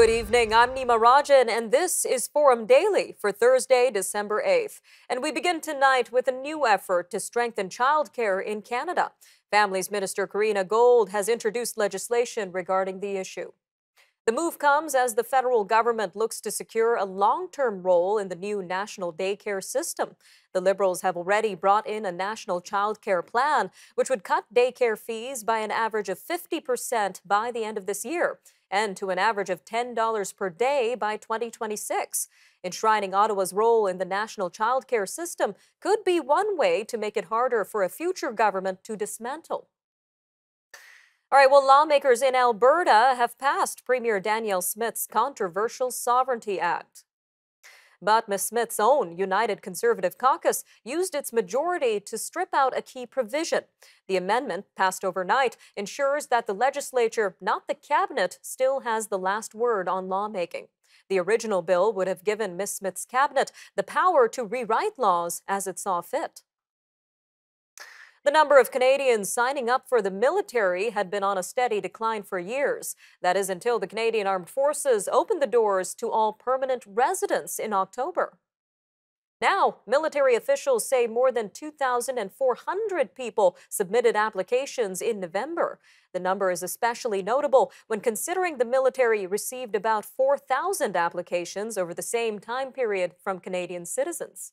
Good evening, I'm Nima and this is Forum Daily for Thursday, December 8th. And we begin tonight with a new effort to strengthen childcare in Canada. Families Minister Karina Gold has introduced legislation regarding the issue. The move comes as the federal government looks to secure a long-term role in the new national daycare system. The Liberals have already brought in a national childcare plan, which would cut daycare fees by an average of 50% by the end of this year, and to an average of $10 per day by 2026. Enshrining Ottawa's role in the national childcare system could be one way to make it harder for a future government to dismantle. All right, well, lawmakers in Alberta have passed Premier Danielle Smith's controversial Sovereignty Act. But Ms. Smith's own United Conservative Caucus used its majority to strip out a key provision. The amendment, passed overnight, ensures that the legislature, not the cabinet, still has the last word on lawmaking. The original bill would have given Ms. Smith's cabinet the power to rewrite laws as it saw fit. The number of Canadians signing up for the military had been on a steady decline for years. That is until the Canadian Armed Forces opened the doors to all permanent residents in October. Now, military officials say more than 2,400 people submitted applications in November. The number is especially notable when considering the military received about 4,000 applications over the same time period from Canadian citizens.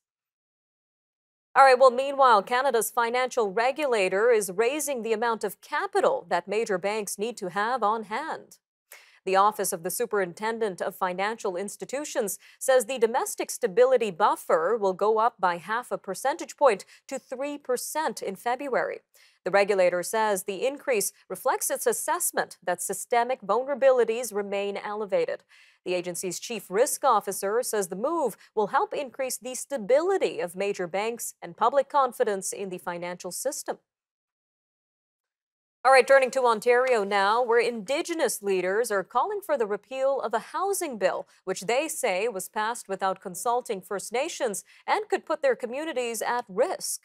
All right, well, meanwhile, Canada's financial regulator is raising the amount of capital that major banks need to have on hand. The Office of the Superintendent of Financial Institutions says the domestic stability buffer will go up by half a percentage point to 3% in February. The regulator says the increase reflects its assessment that systemic vulnerabilities remain elevated. The agency's chief risk officer says the move will help increase the stability of major banks and public confidence in the financial system. All right, turning to Ontario now, where Indigenous leaders are calling for the repeal of a housing bill, which they say was passed without consulting First Nations and could put their communities at risk.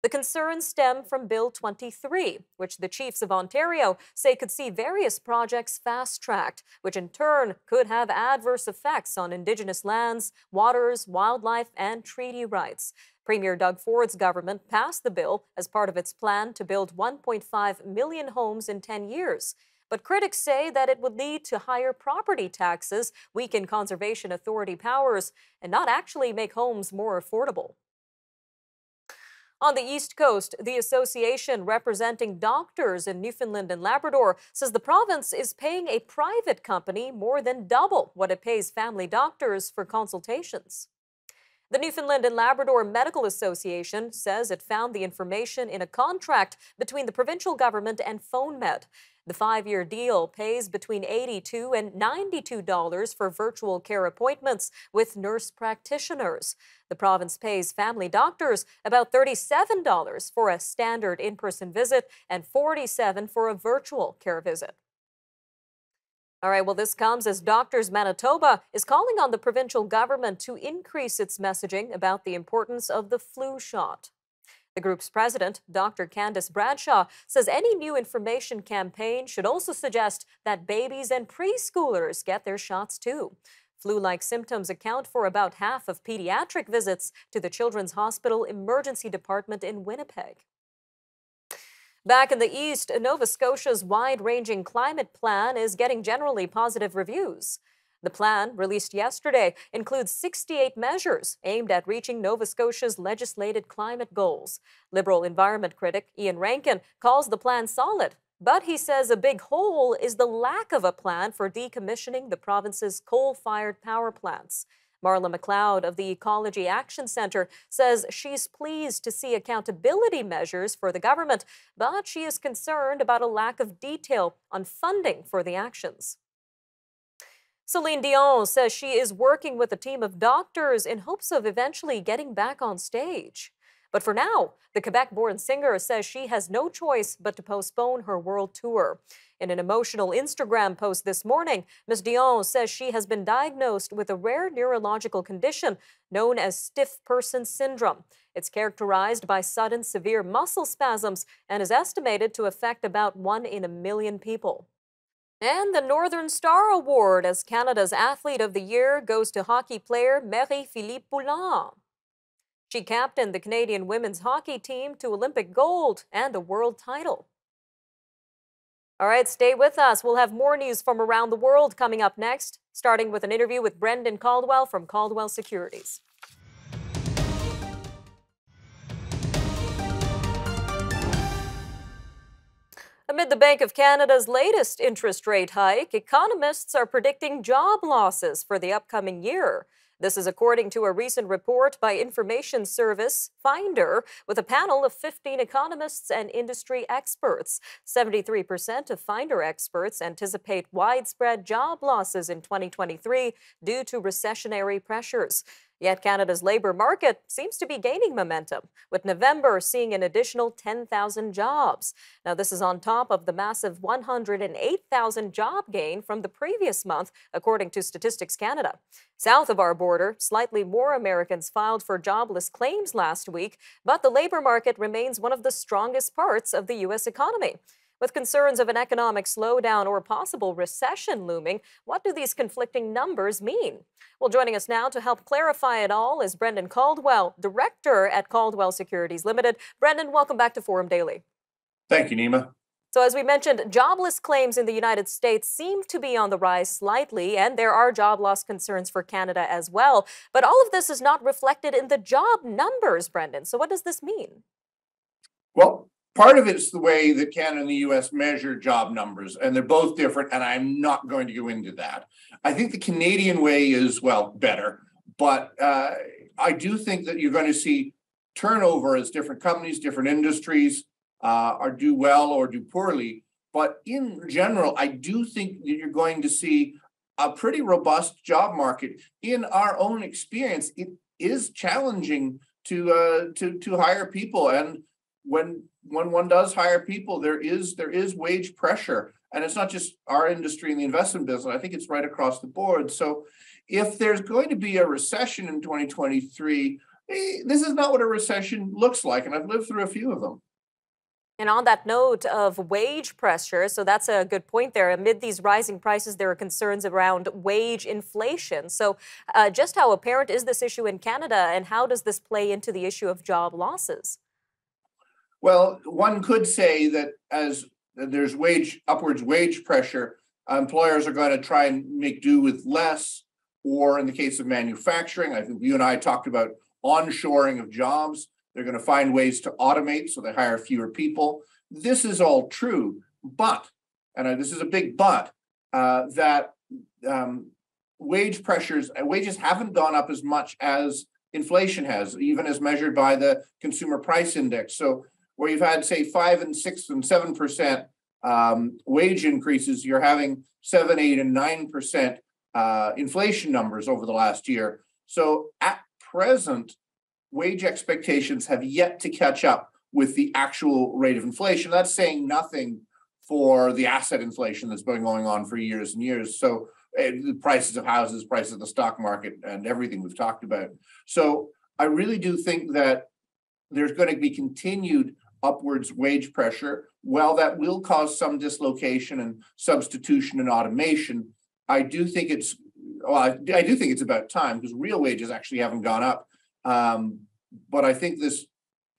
The concerns stem from Bill 23, which the Chiefs of Ontario say could see various projects fast-tracked, which in turn could have adverse effects on Indigenous lands, waters, wildlife, and treaty rights. Premier Doug Ford's government passed the bill as part of its plan to build 1.5 million homes in 10 years. But critics say that it would lead to higher property taxes, weaken Conservation Authority powers, and not actually make homes more affordable. On the East Coast, the association representing doctors in Newfoundland and Labrador says the province is paying a private company more than double what it pays family doctors for consultations. The Newfoundland and Labrador Medical Association says it found the information in a contract between the provincial government and PhoneMed. The 5-year deal pays between $82 and $92 for virtual care appointments with nurse practitioners. The province pays family doctors about $37 for a standard in-person visit and $47 for a virtual care visit. All right, well, this comes as Doctors Manitoba is calling on the provincial government to increase its messaging about the importance of the flu shot. The group's president, Dr. Candice Bradshaw, says any new information campaign should also suggest that babies and preschoolers get their shots too. Flu-like symptoms account for about half of pediatric visits to the Children's Hospital Emergency Department in Winnipeg. Back in the East, Nova Scotia's wide-ranging climate plan is getting generally positive reviews. The plan, released yesterday, includes 68 measures aimed at reaching Nova Scotia's legislated climate goals. Liberal environment critic Ian Rankin calls the plan solid, but he says a big hole is the lack of a plan for decommissioning the province's coal-fired power plants. Marla McLeod of the Ecology Action Centre says she's pleased to see accountability measures for the government, but she is concerned about a lack of detail on funding for the actions. Celine Dion says she is working with a team of doctors in hopes of eventually getting back on stage. But for now, the Quebec-born singer says she has no choice but to postpone her world tour. In an emotional Instagram post this morning, Ms. Dion says she has been diagnosed with a rare neurological condition known as stiff person syndrome. It's characterized by sudden severe muscle spasms and is estimated to affect about 1 in a million people. And the Northern Star Award as Canada's Athlete of the Year goes to hockey player Marie-Philippe Poulin. She captained the Canadian women's hockey team to Olympic gold and a world title. All right, stay with us. We'll have more news from around the world coming up next, starting with an interview with Brendan Caldwell from Caldwell Securities. Amid the Bank of Canada's latest interest rate hike, economists are predicting job losses for the upcoming year. This is according to a recent report by information service Finder, with a panel of 15 economists and industry experts. 73% of Finder experts anticipate widespread job losses in 2023 due to recessionary pressures. Yet Canada's labor market seems to be gaining momentum, with November seeing an additional 10,000 jobs. Now, this is on top of the massive 108,000 job gain from the previous month, according to Statistics Canada. South of our border, slightly more Americans filed for jobless claims last week, but the labor market remains one of the strongest parts of the U.S. economy. With concerns of an economic slowdown or possible recession looming, what do these conflicting numbers mean? Well, joining us now to help clarify it all is Brendan Caldwell, Director at Caldwell Securities Ltd. Brendan, welcome back to Forum Daily. Thank you, Nima. So as we mentioned, jobless claims in the United States seem to be on the rise slightly, and there are job loss concerns for Canada as well. But all of this is not reflected in the job numbers, Brendan. So what does this mean? Well, part of it's the way that Canada and the U.S. measure job numbers, and they're both different, and I'm not going to go into that. I think the Canadian way is, well, better, but I do think that you're going to see turnover as different companies, different industries are do well or do poorly. But in general, I do think that you're going to see a pretty robust job market. In our own experience, it is challenging to hire people, and when one does hire people, there is wage pressure. And it's not just our industry in the investment business. I think it's right across the board. So if there's going to be a recession in 2023, this is not what a recession looks like. And I've lived through a few of them. And on that note of wage pressure, so that's a good point there. Amid these rising prices, there are concerns around wage inflation. So just how apparent is this issue in Canada, and how does this play into the issue of job losses? Well, one could say that as there's upwards wage pressure, employers are going to try and make do with less, or in the case of manufacturing, I think you and I talked about onshoring of jobs. They're going to find ways to automate, so they hire fewer people. This is all true, but, and this is a big but, that wages haven't gone up as much as inflation has, even as measured by the Consumer Price Index. So where you've had, say, 5 and 6 and 7% wage increases, you're having 7, 8, and 9% inflation numbers over the last year. So at present, wage expectations have yet to catch up with the actual rate of inflation. That's saying nothing for the asset inflation that's been going on for years and years. So the prices of houses, prices of the stock market, and everything we've talked about. So I really do think that there's going to be continued upwards wage pressure. While that will cause some dislocation and substitution and automation, I do think it's about time, because real wages actually haven't gone up. But I think this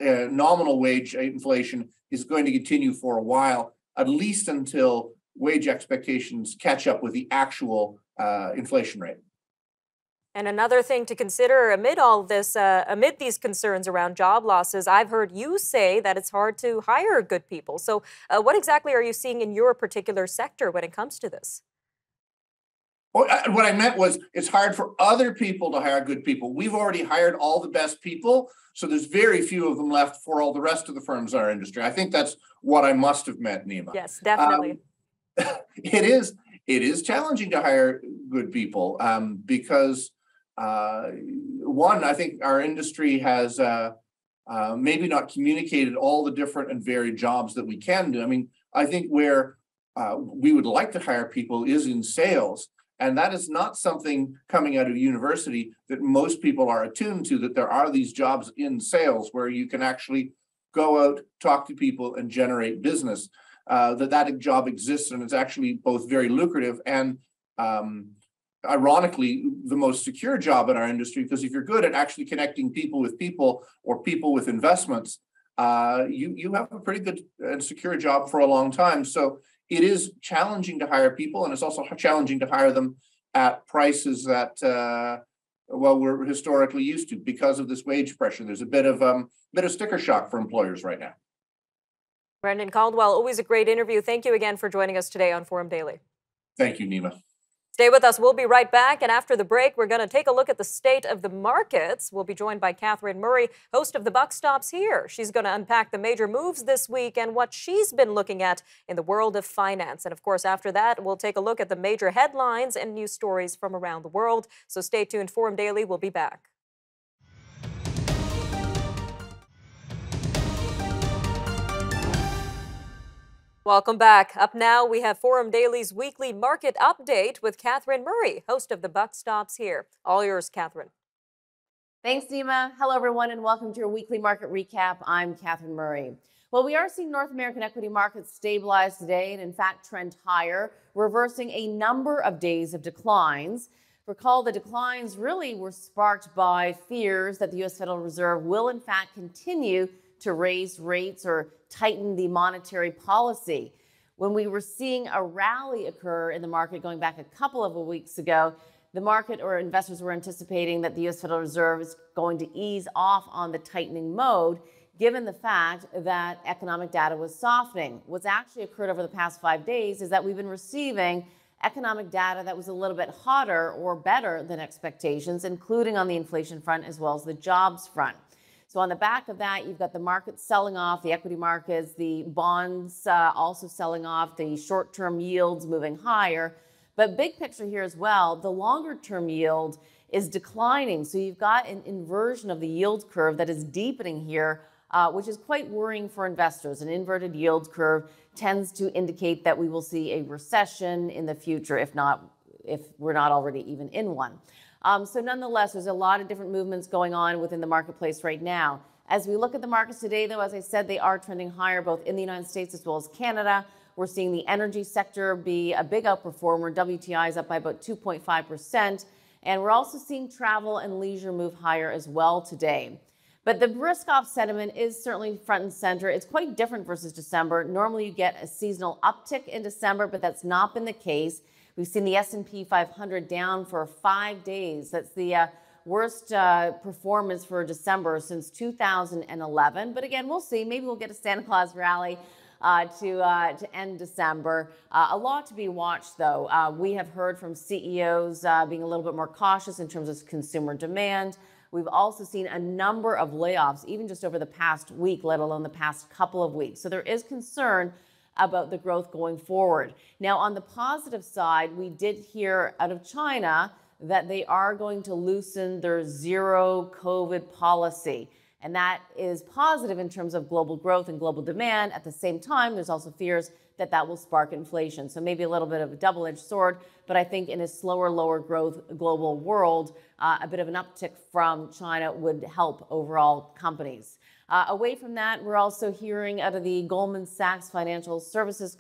nominal wage inflation is going to continue for a while, at least until wage expectations catch up with the actual inflation rate. And another thing to consider amid all this, amid these concerns around job losses, I've heard you say that it's hard to hire good people. So what exactly are you seeing in your particular sector when it comes to this? Well, what I meant was it's hard for other people to hire good people. We've already hired all the best people, so there's very few of them left for all the rest of the firms in our industry. I think that's what I must have meant, Nima. Yes, definitely. It is challenging to hire good people because one, I think our industry has maybe not communicated all the different and varied jobs that we can do. I mean, I think where we would like to hire people is in sales. And that is not something coming out of university that most people are attuned to, that there are these jobs in sales where you can actually go out, talk to people, and generate business. that job exists and is actually both very lucrative and ironically, the most secure job in our industry, because if you're good at actually connecting people with people or people with investments, you have a pretty good and secure job for a long time. So it is challenging to hire people, and it's also challenging to hire them at prices that, we're historically used to because of this wage pressure. There's a bit of sticker shock for employers right now. Brendan Caldwell, always a great interview. Thank you again for joining us today on Forum Daily. Thank you, Nima. Stay with us. We'll be right back. And after the break, we're going to take a look at the state of the markets. We'll be joined by Catherine Murray, host of The Buck Stops Here. She's going to unpack the major moves this week and what she's been looking at in the world of finance. And of course, after that, we'll take a look at the major headlines and news stories from around the world. So stay tuned. Forum Daily will be back. Welcome back. Up now, we have Forum Daily's weekly market update with Catherine Murray, host of The Buck Stops Here. All yours, Catherine. Thanks, Nima. Hello, everyone, and welcome to your weekly market recap. I'm Catherine Murray. Well, we are seeing North American equity markets stabilize today and, in fact, trend higher, reversing a number of days of declines. Recall the declines really were sparked by fears that the U.S. Federal Reserve will, in fact, continue to raise rates or tighten the monetary policy. When we were seeing a rally occur in the market going back a couple of weeks ago, the market or investors were anticipating that the U.S. Federal Reserve is going to ease off on the tightening mode, given the fact that economic data was softening. What's actually occurred over the past 5 days is that we've been receiving economic data that was a little bit hotter or better than expectations, including on the inflation front as well as the jobs front. So on the back of that, you've got the markets selling off, the equity markets, the bonds also selling off, the short-term yields moving higher. But big picture here as well, the longer-term yield is declining. So you've got an inversion of the yield curve that is deepening here, which is quite worrying for investors. An inverted yield curve tends to indicate that we will see a recession in the future, if we're not already even in one. So nonetheless, there's a lot of different movements going on within the marketplace right now. As we look at the markets today, though, as I said, they are trending higher both in the United States as well as Canada. We're seeing the energy sector be a big outperformer. WTI is up by about 2.5%. And we're also seeing travel and leisure move higher as well today. But the risk-off sentiment is certainly front and center. It's quite different versus December. Normally, you get a seasonal uptick in December, but that's not been the case. We've seen the S&P 500 down for 5 days. That's the worst performance for December since 2011. But again, we'll see. Maybe we'll get a Santa Claus rally to end December. A lot to be watched, though. We have heard from CEOs being a little bit more cautious in terms of consumer demand. We've also seen a number of layoffs, even just over the past week, let alone the past couple of weeks. So there is concern about the growth going forward. Now, on the positive side, we did hear out of China that they are going to loosen their zero COVID policy. And that is positive in terms of global growth and global demand. At the same time, there's also fears that that will spark inflation. So maybe a little bit of a double-edged sword, but I think in a slower, lower growth global world, a bit of an uptick from China would help overall companies. Away from that, we're also hearing out of the Goldman Sachs Financial Services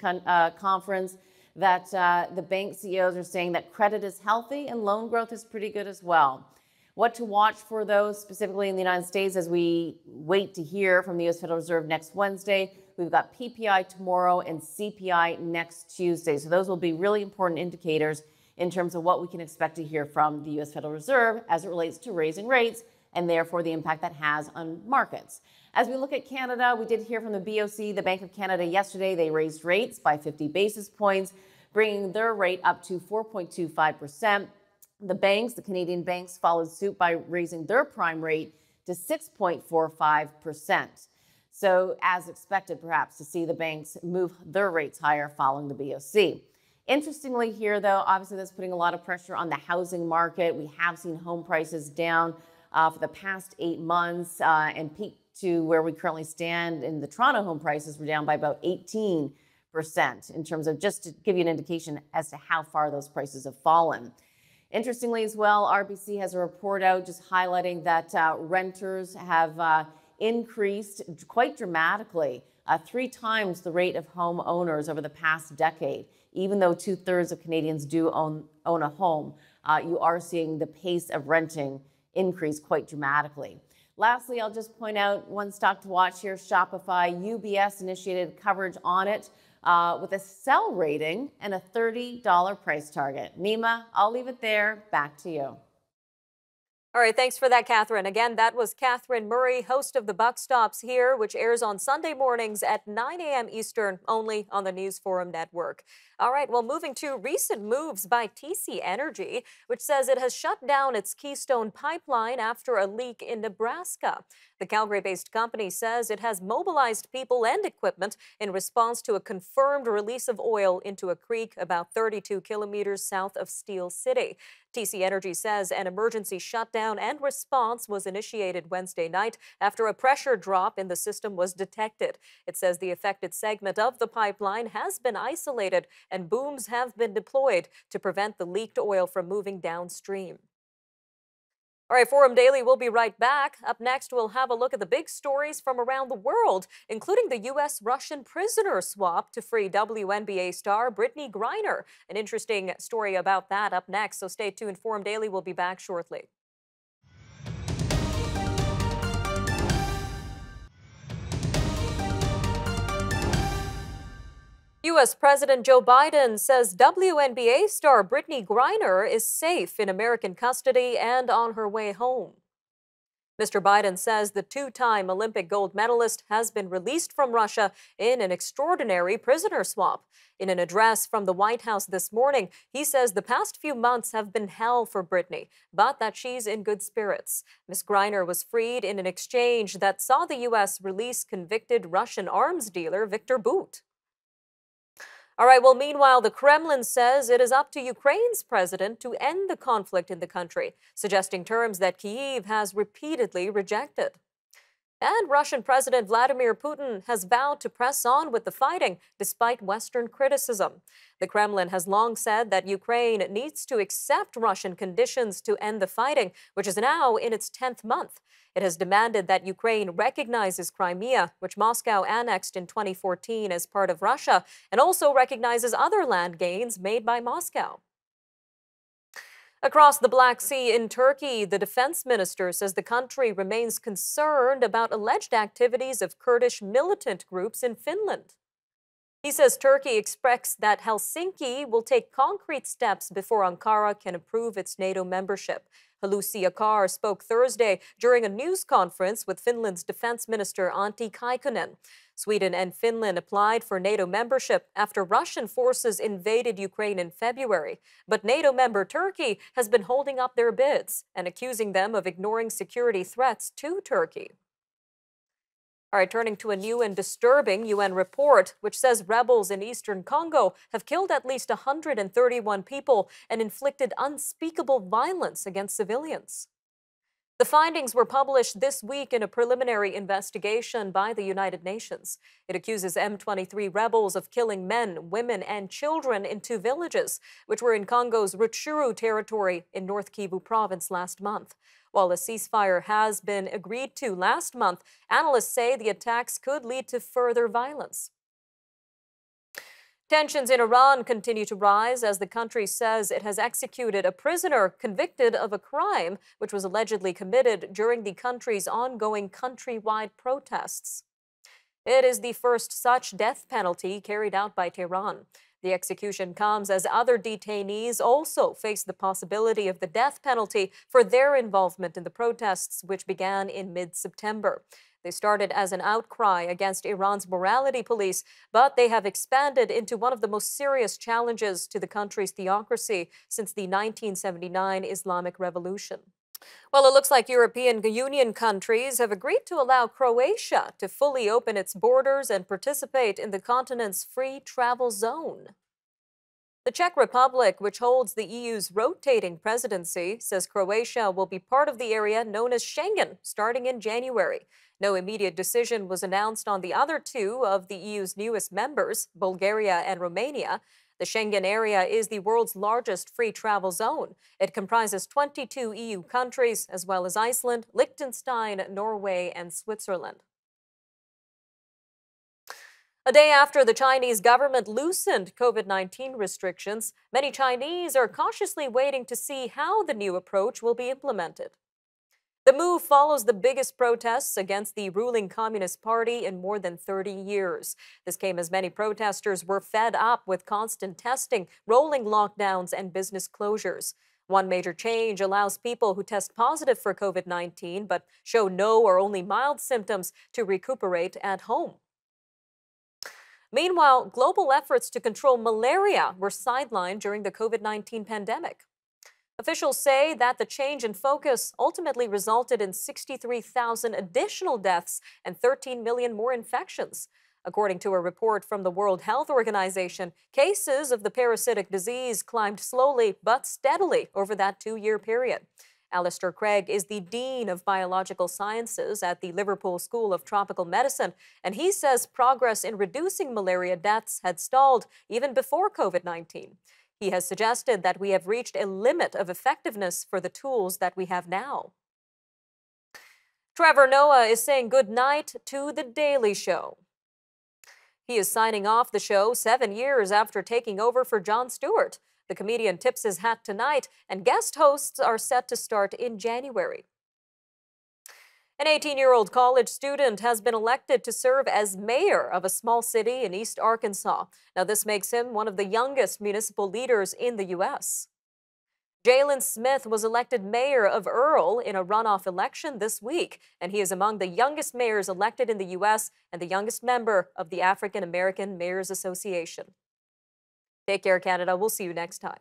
Conference that the bank CEOs are saying that credit is healthy and loan growth is pretty good as well. What to watch for those specifically in the United States as we wait to hear from the U.S. Federal Reserve next Wednesday. We've got PPI tomorrow and CPI next Tuesday. So those will be really important indicators in terms of what we can expect to hear from the U.S. Federal Reserve as it relates to raising rates and therefore the impact that has on markets. As we look at Canada, we did hear from the BOC, the Bank of Canada, yesterday. They raised rates by 50 basis points, bringing their rate up to 4.25%. The banks, the Canadian banks, followed suit by raising their prime rate to 6.45%. So as expected, perhaps, to see the banks move their rates higher following the BOC. Interestingly here, though, obviously that's putting a lot of pressure on the housing market. We have seen home prices down for the past 8 months and peaked to where we currently stand in the Toronto home prices. We're down by about 18% in terms of, just to give you an indication as to how far those prices have fallen. Interestingly as well, RBC has a report out just highlighting that renters have increased quite dramatically 3 times the rate of home owners over the past decade. Even though 2/3 of Canadians do own a home, you are seeing the pace of renting increase quite dramatically. Lastly, I'll just point out one stock to watch here, Shopify. UBS initiated coverage on it with a sell rating and a $30 price target. Nima, I'll leave it there. Back to you. All right, thanks for that, Catherine. Again, that was Catherine Murray, host of the Buck Stops Here, which airs on Sunday mornings at 9 a.m. Eastern, only on the News Forum Network. All right, well, moving to recent moves by TC Energy, which says it has shut down its Keystone pipeline after a leak in Nebraska. The Calgary-based company says it has mobilized people and equipment in response to a confirmed release of oil into a creek about 32 kilometers south of Steel City. TC Energy says an emergency shutdown and response was initiated Wednesday night after a pressure drop in the system was detected. It says the affected segment of the pipeline has been isolated and booms have been deployed to prevent the leaked oil from moving downstream. All right, Forum Daily will be right back. Up next, we'll have a look at the big stories from around the world, including the U.S.-Russian prisoner swap to free WNBA star Brittany Griner. An interesting story about that up next, so stay tuned. Forum Daily will be back shortly. U.S. President Joe Biden says WNBA star Brittany Griner is safe in American custody and on her way home. Mr. Biden says the two-time Olympic gold medalist has been released from Russia in an extraordinary prisoner swap. In an address from the White House this morning, he says the past few months have been hell for Brittany, but that she's in good spirits. Ms. Griner was freed in an exchange that saw the U.S. release convicted Russian arms dealer Viktor Bout. All right, well, meanwhile, the Kremlin says it is up to Ukraine's president to end the conflict in the country, suggesting terms that Kyiv has repeatedly rejected. And Russian President Vladimir Putin has vowed to press on with the fighting despite Western criticism. The Kremlin has long said that Ukraine needs to accept Russian conditions to end the fighting, which is now in its 10th month. It has demanded that Ukraine recognizes Crimea, which Moscow annexed in 2014 as part of Russia, and also recognizes other land gains made by Moscow. Across the Black Sea in Turkey, the defense minister says the country remains concerned about alleged activities of Kurdish militant groups in Finland. He says Turkey expects that Helsinki will take concrete steps before Ankara can approve its NATO membership. Hulusi Akar spoke Thursday during a news conference with Finland's defense minister Antti Kaikkonen. Sweden and Finland applied for NATO membership after Russian forces invaded Ukraine in February. But NATO member Turkey has been holding up their bids and accusing them of ignoring security threats to Turkey. All right, turning to a new and disturbing UN report, which says rebels in eastern Congo have killed at least 131 people and inflicted unspeakable violence against civilians. The findings were published this week in a preliminary investigation by the United Nations. It accuses M23 rebels of killing men, women, and children in 2 villages, which were in Congo's Rutshuru territory in North Kivu province last month. While a ceasefire has been agreed to last month, analysts say the attacks could lead to further violence. Tensions in Iran continue to rise as the country says it has executed a prisoner convicted of a crime which was allegedly committed during the country's ongoing countrywide protests. It is the first such death penalty carried out by Tehran. The execution comes as other detainees also face the possibility of the death penalty for their involvement in the protests, which began in mid-September. They started as an outcry against Iran's morality police, but they have expanded into one of the most serious challenges to the country's theocracy since the 1979 Islamic Revolution. Well, it looks like European Union countries have agreed to allow Croatia to fully open its borders and participate in the continent's free travel zone. The Czech Republic, which holds the EU's rotating presidency, says Croatia will be part of the area known as Schengen starting in January. No immediate decision was announced on the other 2 of the EU's newest members, Bulgaria and Romania. The Schengen area is the world's largest free travel zone. It comprises 22 EU countries, as well as Iceland, Liechtenstein, Norway, and Switzerland. A day after the Chinese government loosened COVID-19 restrictions, many Chinese are cautiously waiting to see how the new approach will be implemented. The move follows the biggest protests against the ruling Communist Party in more than 30 years. This came as many protesters were fed up with constant testing, rolling lockdowns, and business closures. One major change allows people who test positive for COVID-19 but show no or only mild symptoms to recuperate at home. Meanwhile, global efforts to control malaria were sidelined during the COVID-19 pandemic. Officials say that the change in focus ultimately resulted in 63,000 additional deaths and 13 million more infections. According to a report from the World Health Organization, cases of the parasitic disease climbed slowly but steadily over that 2-year period. Alistair Craig is the Dean of Biological Sciences at the Liverpool School of Tropical Medicine, and he says progress in reducing malaria deaths had stalled even before COVID-19. He has suggested that we have reached a limit of effectiveness for the tools that we have now. Trevor Noah is saying goodnight to The Daily Show. He is signing off the show 7 years after taking over for Jon Stewart. The comedian tips his hat tonight, and guest hosts are set to start in January. An 18-year-old college student has been elected to serve as mayor of a small city in East Arkansas. Now, this makes him one of the youngest municipal leaders in the U.S. Jalen Smith was elected mayor of Earl in a runoff election this week, and he is among the youngest mayors elected in the U.S. and the youngest member of the African American Mayors Association. Take care, Canada. We'll see you next time.